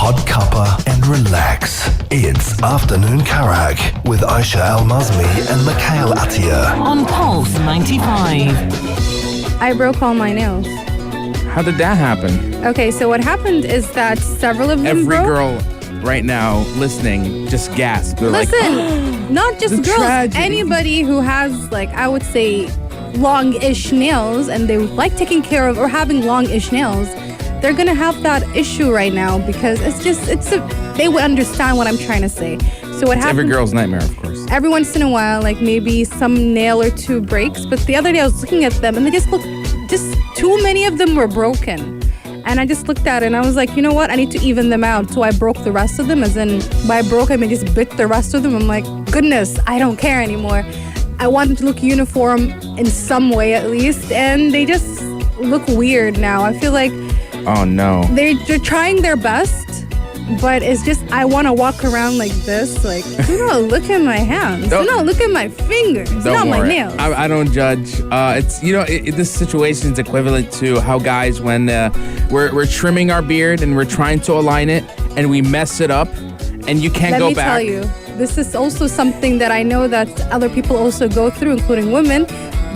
hot cuppa and relax. It's Afternoon Karak with Aisha Al-Mazmi and Mikhail Atiyah. On Pulse 95. I broke all my nails. How did that happen? Okay, so what happened is that several of them Every broke. girl right now listening just gasped. They're Listen, not just the girls. tragedy. Anybody who has, like, I would say, long-ish nails and they like taking care of or having long-ish nails, they're gonna have that issue right now because they would understand what I'm trying to say. So what it's happens? every girl's nightmare, of course. Every once in a while, like maybe some nail or two breaks. But the other day I was looking at them and they just too many of them were broken. And I just looked at it and I was like, you know what? I need to even them out. So I broke the rest of them. As in, by broke, I mean just bit the rest of them. I'm like, goodness, I don't care anymore. I want them to look uniform in some way at least. And they just look weird now. I feel like Oh no. they're trying their best. But it's just, I want to walk around like this. Like, do not look at my hands. Do not look at my fingers. Not my nails. I don't judge. It's this situation is equivalent to how guys when we're trimming our beard and we're trying to align it and we mess it up and you can't go back. Let me tell you, this is also something that I know that other people also go through, including women.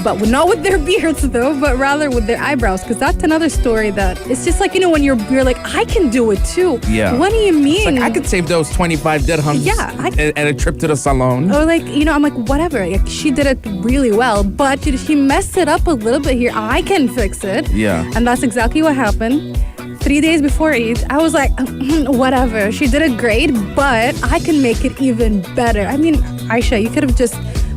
But not with their beards though, but rather with their eyebrows, because that's another story that it's just like, when you're like, I can do it too. Yeah. What do you mean? It's like, I could save those 25 dirhams and a trip to the salon. Or like, I'm like, whatever. Like, she did it really well, but she messed it up a little bit here. I can fix it. Yeah. And that's exactly what happened. 3 days before Eid, I was like, whatever. She did it great, but I can make it even better. I mean, Aisha, you could have just...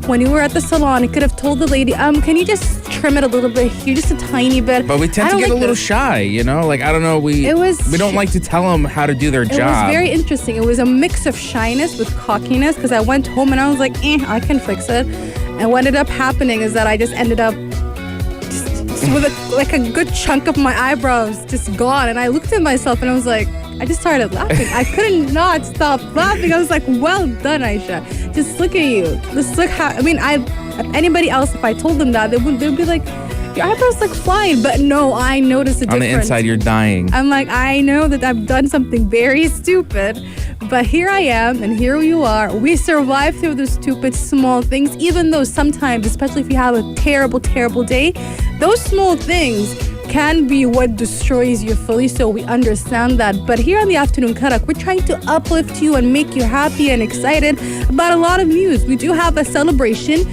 When you were at the salon, you could have told the lady, can you just trim it a little bit here, just a tiny bit. But we tend to get a little shy, Like, I don't know, we don't like to tell them how to do their job. It was very interesting. It was a mix of shyness with cockiness because I went home and I was like, I can fix it. And what ended up happening is that I just ended up just with a good chunk of my eyebrows just gone. And I looked at myself and I was like, I just started laughing. I couldn't not stop laughing. I was like, well done, Aisha. Just look at you. Just look how, anybody else, if I told them that, they'd be like, your eyebrows look fine. But no, I noticed a difference. On the inside, you're dying. I'm like, I know that I've done something very stupid, but here I am and here you are. We survive through the stupid small things, even though sometimes, especially if you have a terrible, terrible day, those small things can be what destroys you fully, so we understand that. But here on the Afternoon Karak, we're trying to uplift you and make you happy and excited about a lot of news. We do have a celebration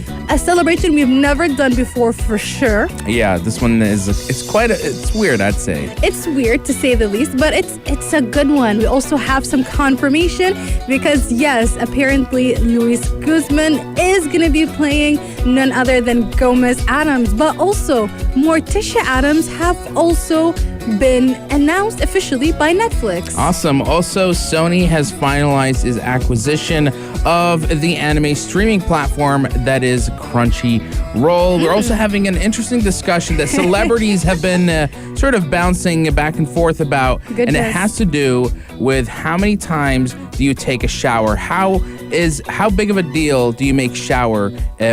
we've never done before for sure. Yeah, this one it's weird, I'd say. It's weird to say the least, but it's a good one. We also have some confirmation because yes, apparently Luis Guzman is going to be playing none other than Gomez Adams, but also Morticia Adams have also been announced officially by Netflix. Awesome. Also, Sony has finalized its acquisition of the anime streaming platform that is Crunchyroll. We're also having an interesting discussion that celebrities have been sort of bouncing back and forth about. Goodness. And it has to do with how many times do you take a shower? How big of a deal do you make shower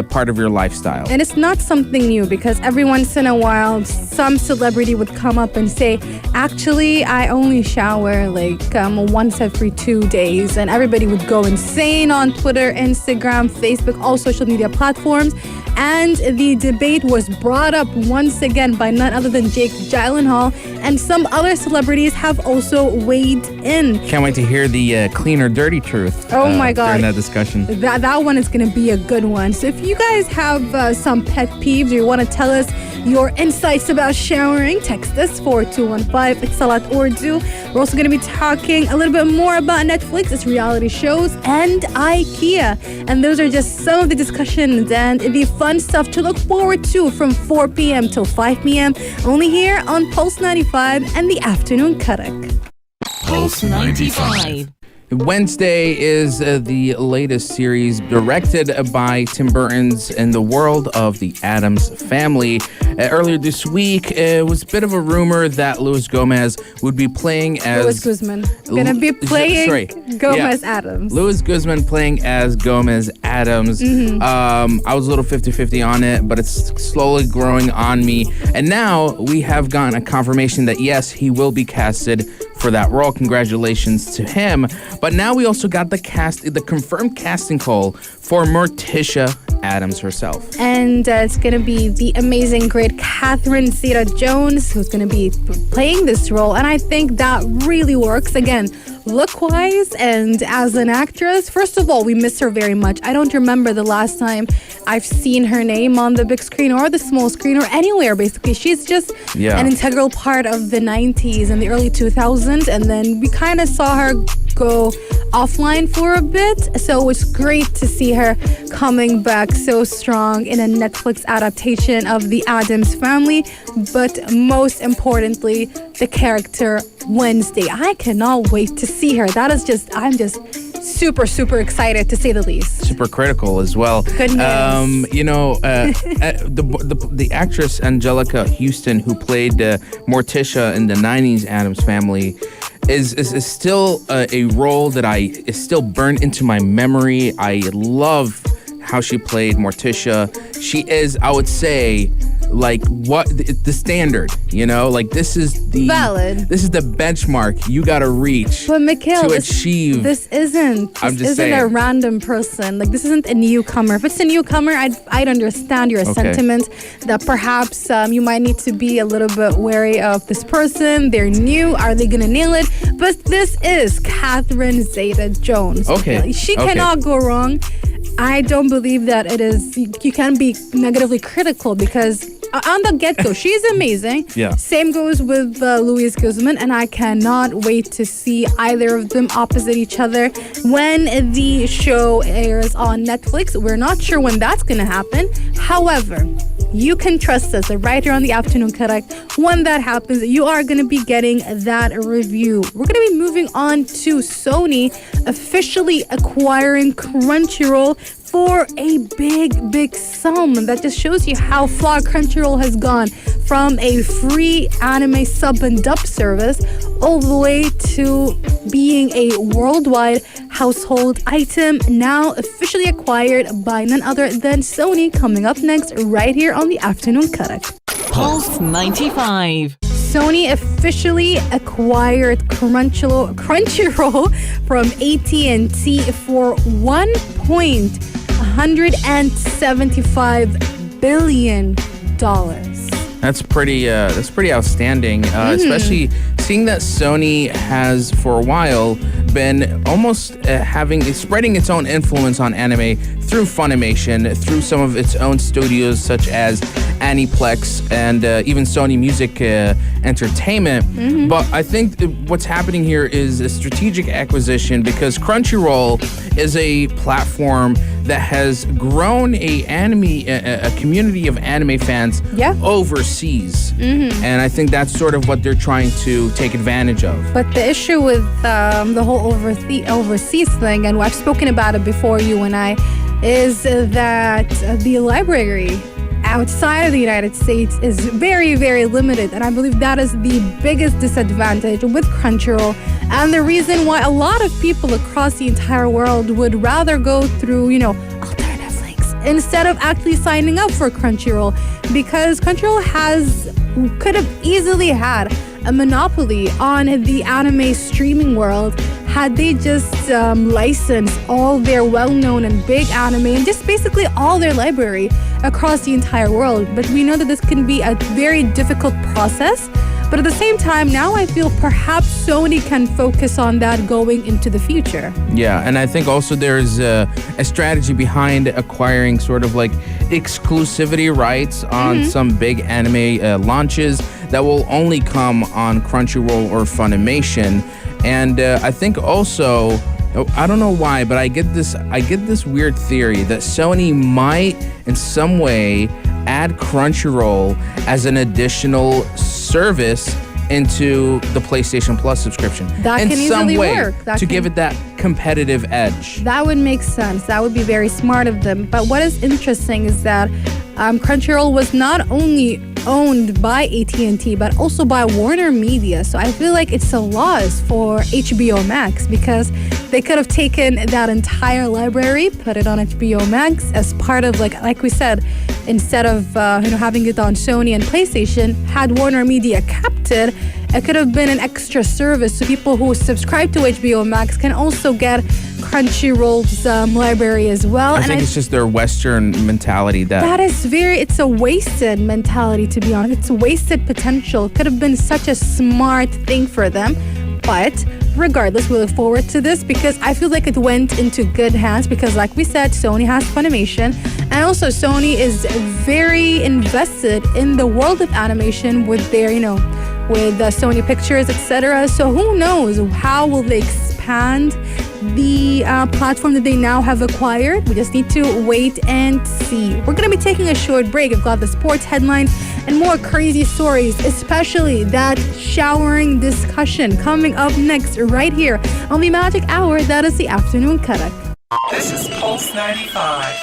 part of your lifestyle? And it's not something new because every once in a while, some celebrity would come up and say, actually, I only shower like once every 2 days. And everybody would go insane on Twitter, Instagram, Facebook, all social media platforms. And the debate was brought up once again by none other than Jake Gyllenhaal. And some other celebrities have also weighed in. Can't wait to hear the clean or dirty truth. Oh my God. During that discussion. That one is going to be a good one. So if you guys have some pet peeves or you want to tell us your insights about showering, text us 4215 Salat Urdu. We're also going to be talking a little bit more about Netflix, its reality shows, and IKEA. And those are just some of the discussions and the fun stuff to look forward to from 4 p.m. till 5 p.m. only here on Pulse 95 and the Afternoon Karak. Pulse 95. Wednesday is the latest series directed by Tim Burton's In the World of the Addams Family. Earlier this week, it was a bit of a rumor that Luis Gomez would be playing as... Luis Guzman. Gonna be playing Gomez Adams. Luis Guzman playing as Gomez Adams. Mm-hmm. I was a little 50-50 on it, but it's slowly growing on me. And now we have gotten a confirmation that yes, he will be casted for that role. Congratulations to him. But now we also got the confirmed casting call for Morticia Addams herself. And it's going to be the amazing, great Catherine Zeta-Jones who's going to be playing this role. And I think that really works. Again, look-wise and as an actress, first of all, we miss her very much. I don't remember the last time I've seen her name on the big screen or the small screen or anywhere, basically. She's just an integral part of the 90s and the early 2000s. And then we kind of saw her go offline for a bit. So it's great to see her coming back so strong in a Netflix adaptation of the Addams Family. But most importantly, the character Wednesday. I cannot wait to see her. I'm just super, super excited to say the least. Super critical as well. Goodness. The actress Angelica Houston, who played Morticia in the 90s Addams Family, is still a role that is still burned into my memory. I love how she played Morticia. She is, I would say, like what the standard, like this is the benchmark you gotta reach to achieve. This isn't a random person. Like, this isn't a newcomer. If it's a newcomer, I'd understand your sentiment that perhaps you might need to be a little bit wary of this person. They're new. Are they gonna nail it? But this is Catherine Zeta-Jones. She cannot go wrong. I don't believe that it is. You can be negatively critical because on the get-go, she's amazing. Yeah. Same goes with Luis Guzman, and I cannot wait to see either of them opposite each other when the show airs on Netflix. We're not sure when that's going to happen. However, you can trust us right here on the Afternoon Karak. When that happens, you are going to be getting that review. We're going to be moving on to Sony officially acquiring Crunchyroll for a big sum. That just shows you how far Crunchyroll has gone from a free anime sub and dub service all the way to being a worldwide household item, now officially acquired by none other than Sony. Coming up next, right here on the Afternoon Karak. Pulse 95. Sony officially acquired Crunchyroll from AT&T for $1.175 billion. That's pretty outstanding, especially seeing that Sony has for a while been almost spreading its own influence on anime through Funimation, through some of its own studios such as Aniplex and even Sony Music Entertainment. Mm-hmm. But I think what's happening here is a strategic acquisition because Crunchyroll is a platform that has grown a community of anime fans overseas. Mm-hmm. And I think that's sort of what they're trying to take advantage of. But the issue with the whole overseas thing, and I've spoken about it before, you and I, is that the library outside of the United States is very, very limited. And I believe that is the biggest disadvantage with Crunchyroll. And the reason why a lot of people across the entire world would rather go through, alternative links instead of actually signing up for Crunchyroll. Because Crunchyroll could have easily had a monopoly on the anime streaming world had they just licensed all their well-known and big anime and just basically all their library across the entire world. But we know that this can be a very difficult process. But at the same time, now I feel perhaps Sony can focus on that going into the future. Yeah, and I think also there's a strategy behind acquiring sort of like exclusivity rights on some big anime launches that will only come on Crunchyroll or Funimation. And I think also, I don't know why, but I get this weird theory that Sony might in some way add Crunchyroll as an additional service into the PlayStation Plus subscription. That in can some easily way work. to give it that competitive edge. That would make sense. That would be very smart of them. But what is interesting is that Crunchyroll was not only owned by AT&T but also by Warner Media. So I feel like it's a loss for HBO Max because they could have taken that entire library, put it on HBO Max as part of like we said, instead of having it on Sony and PlayStation, had Warner Media kept it It could have been an extra service, so people who subscribe to HBO Max can also get Crunchyroll's library as well. I think it's just their Western mentality it's a wasted mentality, to be honest. It's wasted potential. It could have been such a smart thing for them. But regardless, we look forward to this because I feel like it went into good hands because, like we said, Sony has Funimation. And also, Sony is very invested in the world of animation with their, with Sony Pictures, etc. So who knows how will they expand the platform that they now have acquired? We just need to wait and see. We're going to be taking a short break. I've got the sports headlines and more crazy stories, especially that showering discussion coming up next right here on the Magic Hour. That is the Afternoon Karak. This is Pulse 95.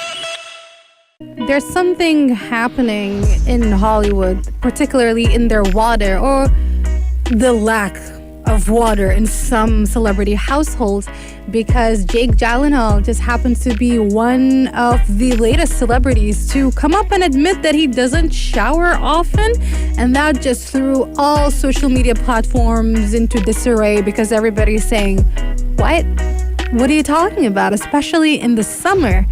There's something happening in Hollywood, particularly in their water or the lack of water in some celebrity households, because Jake Gyllenhaal just happens to be one of the latest celebrities to come up and admit that he doesn't shower often, and that just threw all social media platforms into disarray because everybody's saying, what are you talking about? Especially in the summer.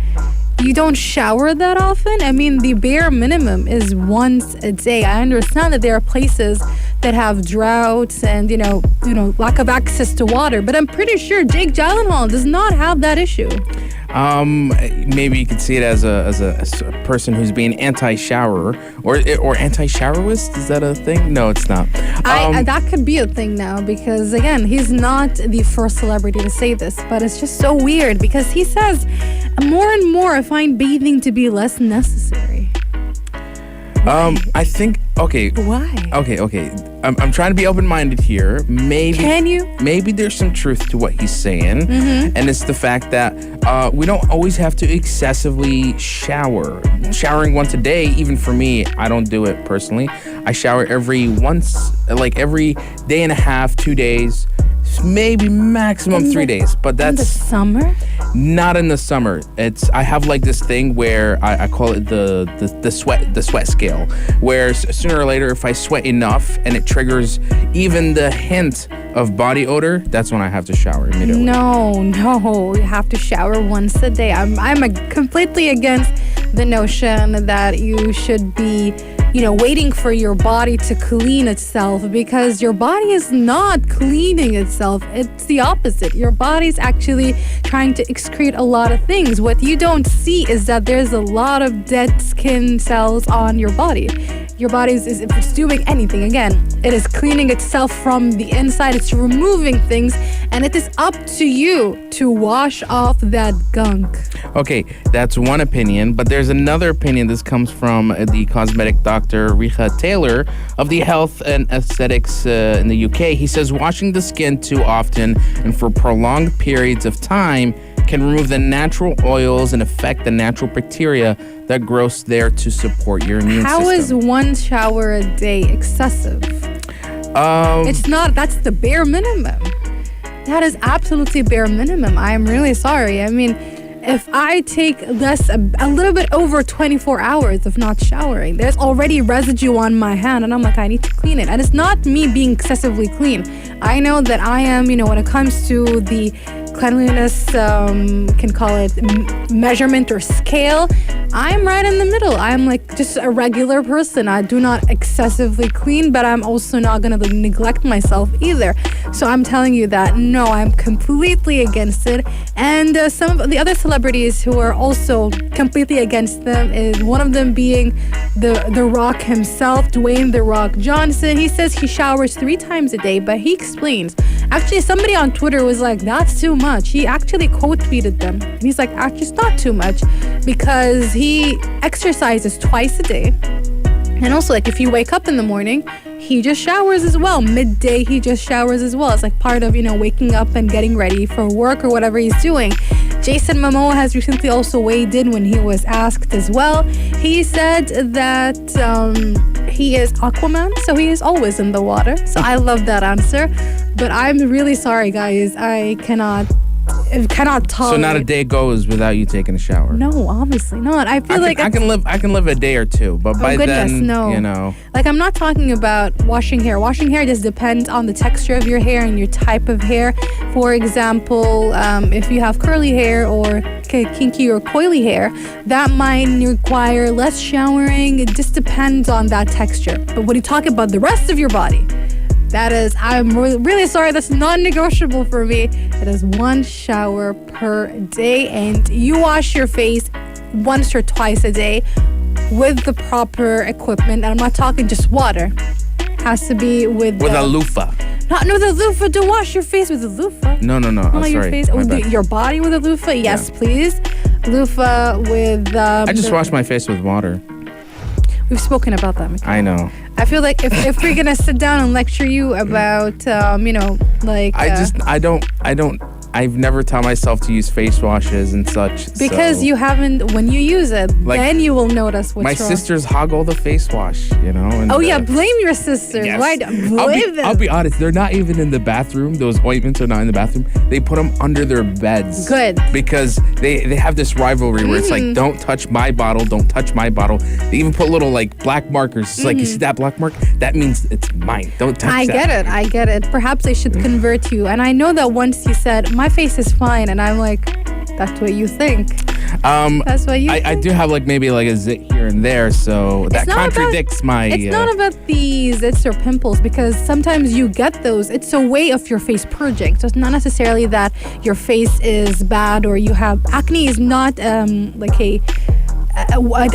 You don't shower that often? I mean, the bare minimum is once a day. I understand that there are places that have droughts and, lack of access to water, but I'm pretty sure Jake Gyllenhaal does not have that issue. Maybe you could see it as a person who's being anti-showerer or anti-showerist. Is that a thing? No, it's not. That could be a thing now because, again, he's not the first celebrity to say this, but it's just so weird because he says more and more I find bathing to be less necessary. I think, okay. Why? Okay. I'm trying to be open-minded here. Maybe. Can you? Maybe there's some truth to what he's saying. Mm-hmm. And it's the fact that we don't always have to excessively shower. Showering once a day, even for me, I don't do it personally. I shower every day and a half, 2 days, maybe maximum 3 days. But that's in the summer? Not in the summer. I have like this thing where I call it the sweat scale, where sooner or later if I sweat enough and it triggers even the hint of body odor, that's when I have to shower immediately. No, you have to shower once a day. I'm completely against the notion that you should be waiting for your body to clean itself, because your body is not cleaning itself. It's the opposite. Your body's actually trying to excrete a lot of things. What you don't see is that there's a lot of dead skin cells on your body. Your body is, if it's doing anything, again, it is cleaning itself from the inside. It's removing things, and it is up to you to wash off that gunk. Okay, that's one opinion, but there's another opinion. This comes from the cosmetic doctor Richa Taylor of the Health and Aesthetics in the UK. He says washing the skin too often and for prolonged periods of time can remove the natural oils and affect the natural bacteria that grows there to support your immune system. How is one shower a day excessive? It's not. That's the bare minimum. That is absolutely bare minimum. I am really sorry. I mean, if I take a little bit over 24 hours of not showering, there's already residue on my hand, and I'm like, I need to clean it. And it's not me being excessively clean. I know that I am, when it comes to the cleanliness, can call it measurement or scale, I'm right in the middle. I'm like just a regular person. I do not excessively clean, but I'm also not going to neglect myself either. So I'm telling you that, no, I'm completely against it. And some of the other celebrities who are also completely against them is one of them being the Rock himself, Dwayne "The Rock" Johnson. He says he showers 3 times a day, but he explains. Actually, somebody on Twitter was like, that's too much. He actually quote tweeted them. And he's like, actually, it's not too much because he exercises twice a day. And also, like, if you wake up in the morning, he just showers as well. Midday, he just showers as well. It's like part of, waking up and getting ready for work or whatever he's doing. Jason Momoa has recently also weighed in when he was asked as well. He said that he is Aquaman, so he is always in the water. So I love that answer. But I'm really sorry, guys. I cannot cannot tolerate. So not a day goes without you taking a shower. No, obviously not. I feel I can live a day or two, but by goodness, then, no. you know. Like, I'm not talking about washing hair. Washing hair just depends on the texture of your hair and your type of hair. For example, if you have curly hair or kinky or coily hair, that might require less showering. It just depends on that texture. But when you talk about the rest of your body, that is, I'm really sorry, that's non-negotiable for me. It is 1 shower per day, and you wash your face once or twice a day with the proper equipment. And I'm not talking just water. Has to be with a loofah. Not with a loofah. Don't wash your face with a loofah. No. Not Oh, your sorry. face. My bad. Your body with a loofah. Yes, Yeah. please. Loofah with. I just wash my face with water. We've spoken about that. Mikhail. I know. I feel like if we're gonna sit down and lecture you about, like. I've never taught myself to use face washes and such. Because so. you haven't, when you use it, Like, then you will notice what's My wrong. sisters hog all the face wash, you know. And, Oh yeah, blame your sisters. yes. Why blame them? I'll be honest. They're not even in the bathroom. Those ointments are not in the bathroom. They put them under their beds. Good. Because they have this rivalry where it's like, don't touch my bottle, don't touch my bottle. They even put little like black markers. It's like, you see that black mark? That means it's mine. Don't touch that. I get it. Perhaps I should convert you. And I know that once you said, my face is fine, and I'm like, that's what you think. That's what you I think. do have like maybe like a zit here and there, so that contradicts my. It's not about the zits or pimples, because sometimes you get those. It's a way of your face purging. So it's not necessarily that your face is bad or you have acne. Is not like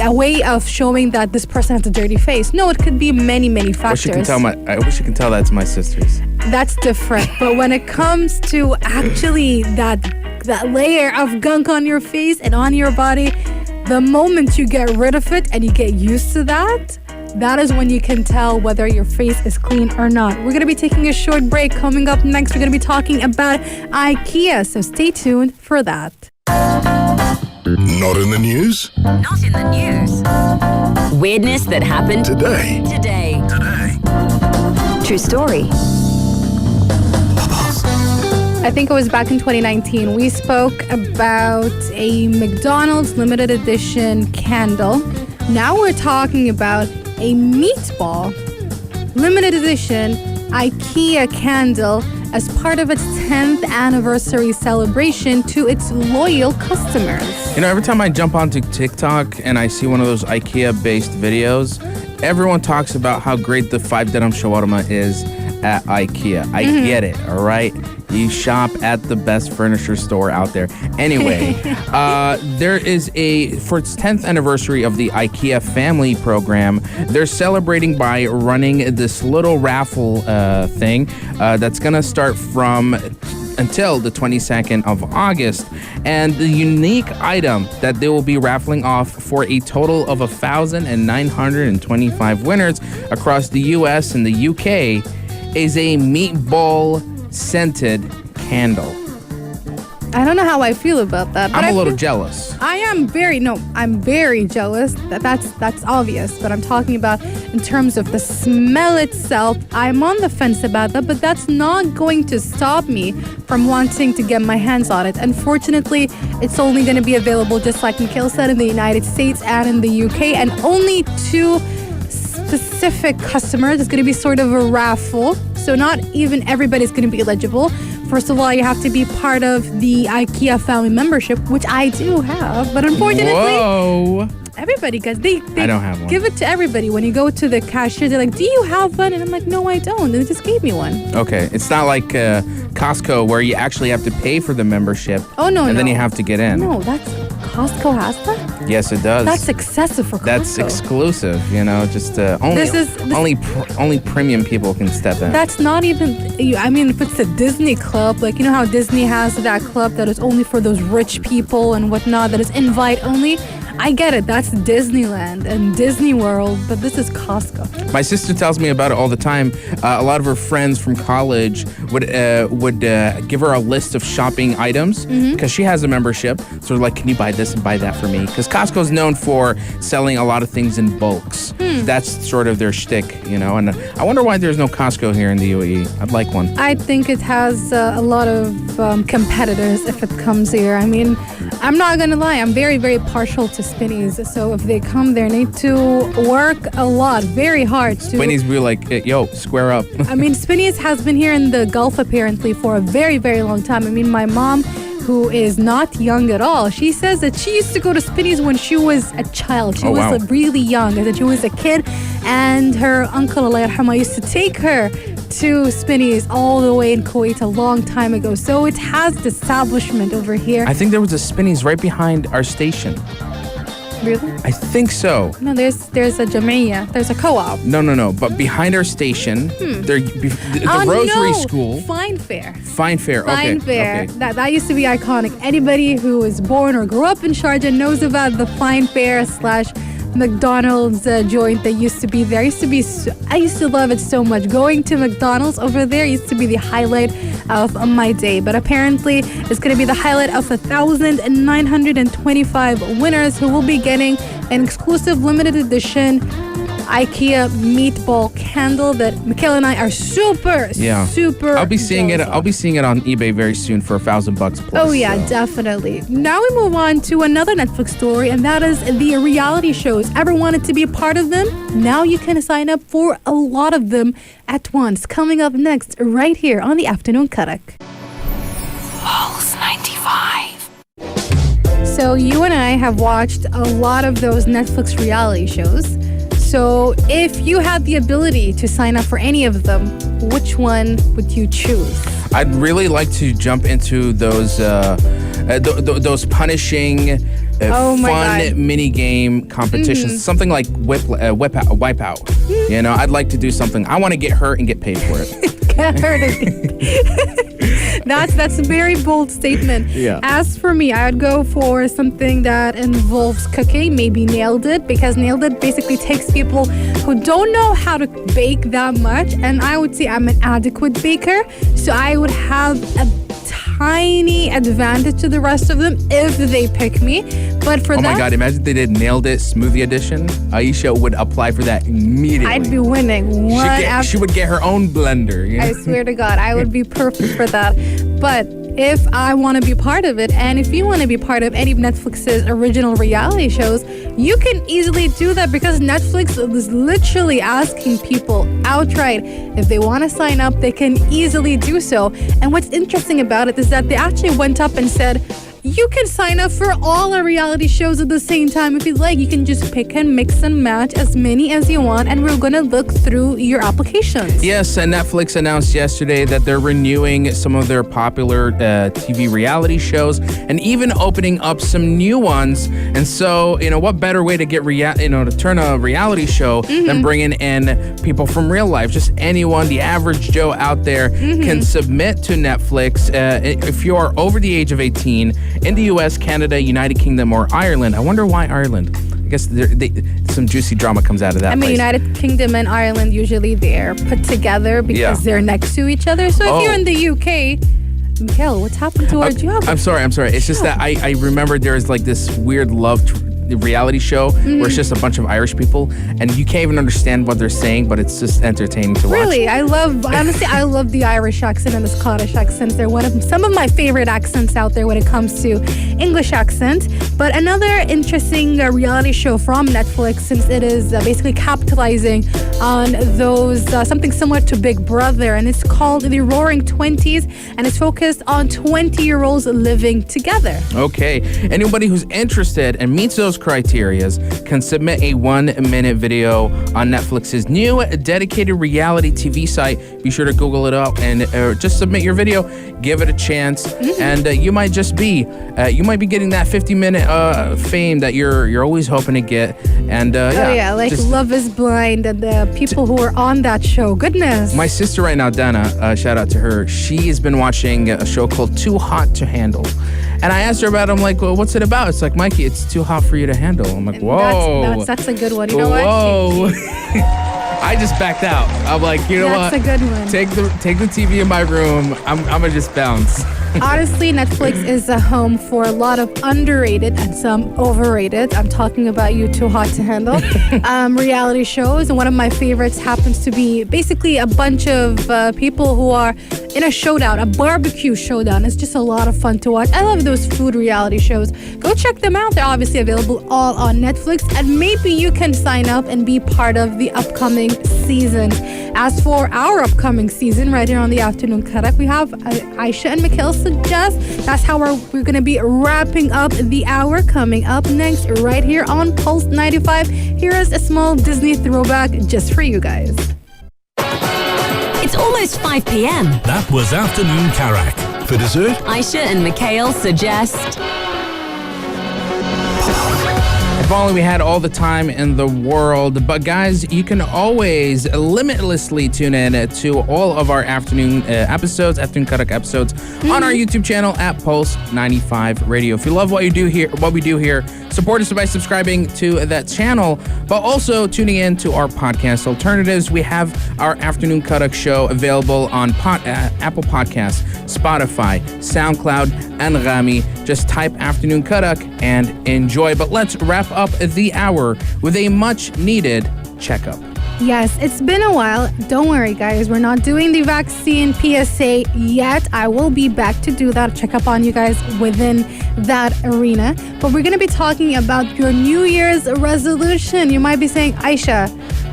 a way of showing that this person has a dirty face. No, it could be many factors. I wish you can tell that to my sisters. That's different. But when it comes to actually that layer of gunk on your face and on your body, the moment you get rid of it and you get used to that, that is when you can tell whether your face is clean or not. We're going to be taking a short break. Coming up next, we're going to be talking about IKEA. So stay tuned for that. Not in the news? Not in the news. Weirdness that happened Today. True story. I think it was back in 2019. We spoke about a McDonald's limited edition candle. Now we're talking about a meatball limited edition IKEA candle as part of its 10th anniversary celebration to its loyal customers. You know, every time I jump onto TikTok and I see one of those IKEA-based videos, everyone talks about how great the 5 dirham shawarma is at IKEA. I get it, all right? You shop at the best furniture store out there. Anyway, there is for its 10th anniversary of the IKEA family program, they're celebrating by running this little raffle thing that's going to start from until the 22nd of August. And the unique item that they will be raffling off for a total of 1,925 winners across the US and the UK is a meatball scented candle. I don't know how I feel about that. But I'm a little feel- jealous. I'm very jealous. That's obvious. But I'm talking about in terms of the smell itself. I'm on the fence about that, but that's not going to stop me from wanting to get my hands on it. Unfortunately, it's only going to be available, just like Mikhail said, in the United States and in the UK, and only to specific customers. It's going to be sort of a raffle, so not even everybody's going to be eligible. First of all, you have to be part of the IKEA family membership, which I do have, but unfortunately, Whoa. everybody gets. They I don't have one. Give it to everybody. When you go to the cashier, they're like, "Do you have one?" And I'm like, "No, I don't." They just gave me one. Okay, it's not like Costco where you actually have to pay for the membership. Oh no, and then no. you have to get in. No, that's Costco has that. Yes, it does. That's excessive for Costco. That's exclusive. You know, just only premium people can step in. That's not even. I mean, if it's a Disney club, like you know how Disney has that club that is only for those rich people and whatnot, that is invite only. I get it. That's Disneyland and Disney World, but this is Costco. My sister tells me about it all the time. A lot of her friends from college would give her a list of shopping items because she has a membership. So they're like, can you buy this and buy that for me? Because Costco's known for selling a lot of things in bulks. That's sort of their shtick, you know. And I wonder why there's no Costco here in the UAE. I'd like one. I think it has a lot of competitors if it comes here. I mean, I'm not going to lie. I'm very, very partial to Spinneys. So if they come, they need to work a lot, very hard. Spinneys be like, yo, square up. I mean, Spinneys has been here in the Gulf apparently for a very, very long time. I mean, my mom, who is not young at all, she says that she used to go to Spinneys when she was a child. She was really young, that she was a kid, and her uncle, Allah yarhamah, used to take her to Spinneys all the way in Kuwait a long time ago. So it has the establishment over here. I think there was a Spinneys right behind our station. Really? I think so. No, there's a Jamia. There's a co-op. No. But behind our station, the Rosary School. Fine Fair. Fine Fair. Fine Fair. Okay. That used to be iconic. Anybody who was born or grew up in Sharjah knows about the Fine Fair / McDonald's joint that used to be there. I used to love it so much. Going to McDonald's over there used to be the highlight of my day. But apparently, it's going to be the highlight of 1,925 winners who will be getting an exclusive limited edition IKEA meatball candle that Mikhail and I are super. I'll be seeing it. I'll be seeing it on eBay very soon for $1,000 plus. Oh yeah, definitely. Now we move on to another Netflix story, and that is the reality shows. Ever wanted to be a part of them? Now you can sign up for a lot of them at once. Coming up next, right here on the Afternoon Karak. Pulse 95. So you and I have watched a lot of those Netflix reality shows. So if you had the ability to sign up for any of them, which one would you choose? I'd really like to jump into those punishing, fun mini game competitions, something like Wipeout. You know, I'd like to do something. I want to get hurt and get paid for it. Get hurt. That's a very bold statement. Yeah. As for me, I would go for something that involves cooking, maybe Nailed It, because Nailed It basically takes people who don't know how to bake that much, and I would say I'm an adequate baker, so I would have a tiny advantage to the rest of them if they pick me. But for oh my God, imagine they did Nailed It Smoothie Edition. Aisha would apply for that immediately. I'd be winning. She would get her own blender. You know? I swear to God, I would be perfect for that. But if I want to be part of it, and if you want to be part of any of Netflix's original reality shows, you can easily do that because Netflix is literally asking people outright if they want to sign up, they can easily do so. And what's interesting about it is that they actually went up and said, you can sign up for all our reality shows at the same time if you'd like. You can just pick and mix and match as many as you want, and we're going to look through your applications. Yes, and Netflix announced yesterday that they're renewing some of their popular TV reality shows and even opening up some new ones. And so, you know, what better way to get to turn a reality show than bringing in people from real life? Just anyone, the average Joe out there can submit to Netflix. If you are over the age of 18, in the U.S., Canada, United Kingdom, or Ireland. I wonder why Ireland. I guess some juicy drama comes out of that. The United Kingdom and Ireland, usually they're put together because they're next to each other. So if you're in the UK, Mikhail, what's happened to our job? I'm sorry. It's just that I remember there's like this weird love reality show where it's just a bunch of Irish people and you can't even understand what they're saying, but it's just entertaining to watch. Really, I love the Irish accent and the Scottish accent. They're some of my favorite accents out there when it comes to English accent. But another interesting reality show from Netflix, since it is basically capitalizing on those something similar to Big Brother, and it's called The Roaring 20s, and it's focused on 20-year-olds living together. Okay, anybody who's interested and meets those criterias can submit a 1-minute video on Netflix's new dedicated reality TV site. Be sure to Google it up and just submit your video, give it a chance, and you might be getting that 50-minute fame that you're always hoping to get. And Love is Blind and the people who are on that show. Goodness. My sister right now, Dana, shout out to her. She has been watching a show called Too Hot to Handle. And I asked her about it. I'm like, well, what's it about? It's like, Mikey, it's too hot for you you to handle. I'm like, whoa. That's a good one. You know what? Whoa. I just backed out. I'm like, you know what? That's a good one. Take the TV in my room. I'm gonna just bounce. Honestly, Netflix is a home for a lot of underrated and some overrated. I'm talking about you, Too Hot to Handle. Reality shows. And one of my favorites happens to be basically a bunch of people who are in a showdown, a barbecue showdown. It's just a lot of fun to watch. I love those food reality shows. Go check them out. They're obviously available all on Netflix. And maybe you can sign up and be part of the upcoming season. As for our upcoming season, right here on the Afternoon Karak, we have Aisha and Mikhail Suggest. That's how we're going to be wrapping up the hour. Coming up next, right here on Pulse 95. Here is a small Disney throwback just for you guys. It's almost 5 p.m. That was Afternoon Karak. For dessert, Aisha and Mikhail suggest. If only we had all the time in the world. But guys, you can always limitlessly tune in to all of our afternoon episodes, Afternoon Karak episodes, on our YouTube channel at Pulse 95 Radio. If you love what we do here, support us by subscribing to that channel, but also tuning in to our podcast alternatives. We have our Afternoon Karak show available on Apple Podcasts, Spotify, SoundCloud, and Rami. Just type Afternoon Karak and enjoy. But let's wrap up the hour with a much needed checkup. Yes, it's been a while. Don't worry, guys. We're not doing the vaccine PSA yet. I will be back to do that. Check up on you guys within that arena. But we're going to be talking about your New Year's resolution. You might be saying, Aisha,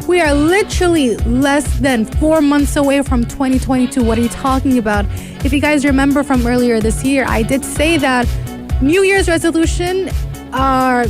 we are literally less than 4 months away from 2022. What are you talking about? If you guys remember from earlier this year, I did say that New Year's resolution are,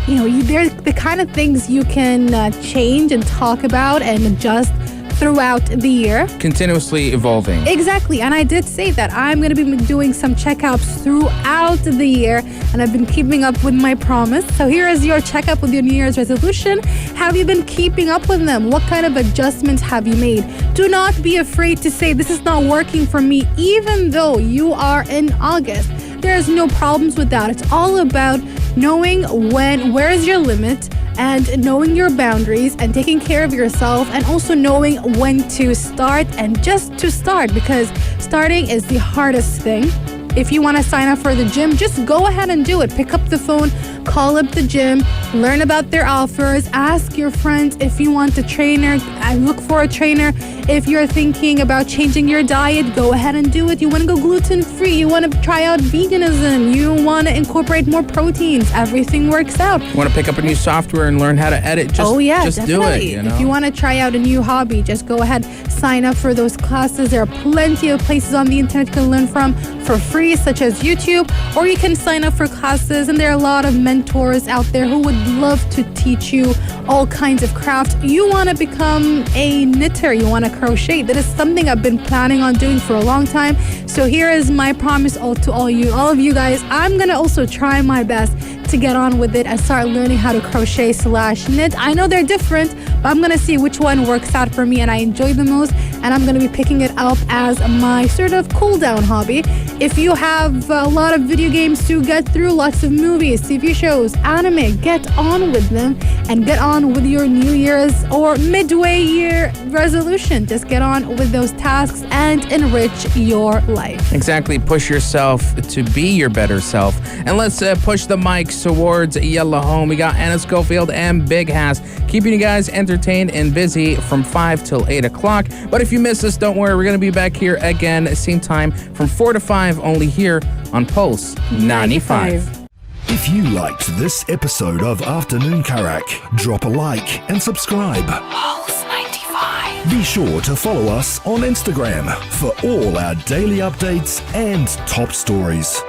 they're the kind of things you can change and talk about and adjust throughout the year. Continuously evolving. Exactly. And I did say that I'm going to be doing some checkups throughout the year, and I've been keeping up with my promise. So here is your checkup with your New Year's resolution. Have you been keeping up with them? What kind of adjustments have you made? Do not be afraid to say this is not working for me, even though you are in August. There's no problems with that. It's all about knowing where is your limit, and knowing your boundaries and taking care of yourself, and also knowing when to start and just to start, because starting is the hardest thing. If you want to sign up for the gym, just go ahead and do it. Pick up the phone, call up the gym, learn about their offers, ask your friends if you want a trainer, look for a trainer. If you're thinking about changing your diet, go ahead and do it. You want to go gluten-free, you want to try out veganism, you want to incorporate more proteins, everything works out. Want to pick up a new software and learn how to edit? Just do it. If you want to try out a new hobby, just go ahead, sign up for those classes. There are plenty of places on the internet you can learn from for free, such as YouTube, or you can sign up for classes, and there are a lot of mentors out there who would love to teach you all kinds of crafts. You want to become a knitter, you want to crochet. That is something I've been planning on doing for a long time. So here is my promise to all of you guys. I'm gonna also try my best to get on with it and start learning how to crochet / knit. I know they're different, but I'm gonna see which one works out for me and I enjoy the most, and I'm gonna be picking it up as my sort of cool down hobby. If you have a lot of video games to get through, lots of movies, TV shows, anime, get on with them and get on with your New Year's or midway year resolution. Just get on with those tasks and enrich your life. Exactly. Push yourself to be your better self. And let's push the mics towards Yella Home. We got Anna Schofield and Big Hass keeping you guys entertained and busy from 5 till 8 o'clock. But if you miss us, don't worry. We're going to be back here again, same time from 4 to 5, only here on Pulse 95. if you liked this episode of Afternoon Karak, drop a like and subscribe. Pulse 95. Be sure to follow us on Instagram for all our daily updates and top stories.